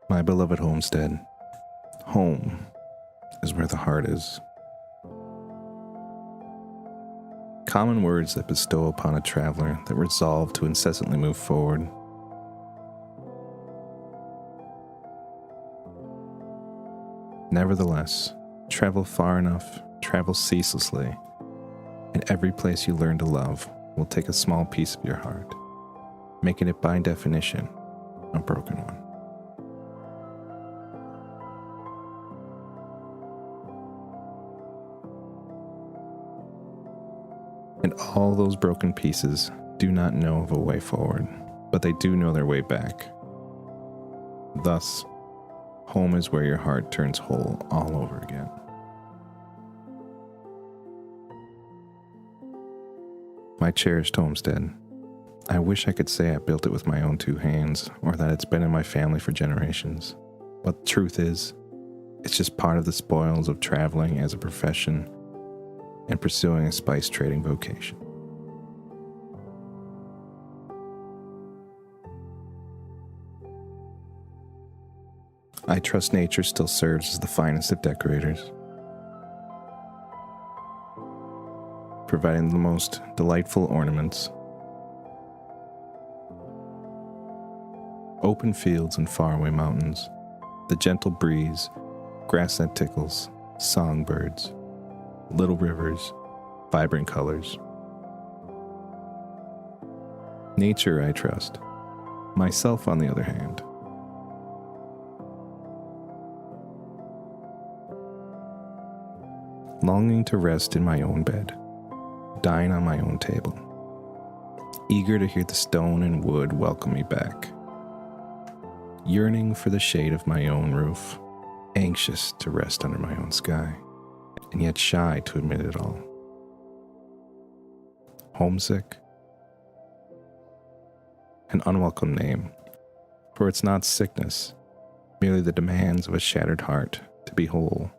My beloved homestead. Home is where the heart is. Common words that bestow upon a traveler that resolve to incessantly move forward. Nevertheless, travel far enough, travel ceaselessly, and every place you learn to love will take a small piece of your heart, making it by definition a broken one. And all those broken pieces do not know of a way forward, but they do know their way back. Thus, home is where your heart turns whole all over again. My cherished homestead. I wish I could say I built it with my own two hands, or that it's been in my family for generations. But the truth is, it's just part of the spoils of traveling as a profession and pursuing a spice trading vocation. I trust nature still serves as the finest of decorators, providing the most delightful ornaments. Open fields and faraway mountains, the gentle breeze, grass that tickles, songbirds, little rivers, vibrant colors. Nature I trust. Myself, on the other hand, longing to rest in my own bed, dine on my own table, eager to hear the stone and wood welcome me back, yearning for the shade of my own roof, anxious to rest under my own sky, and yet shy to admit it all. Homesick? An unwelcome name, for it's not sickness, merely the demands of a shattered heart to be whole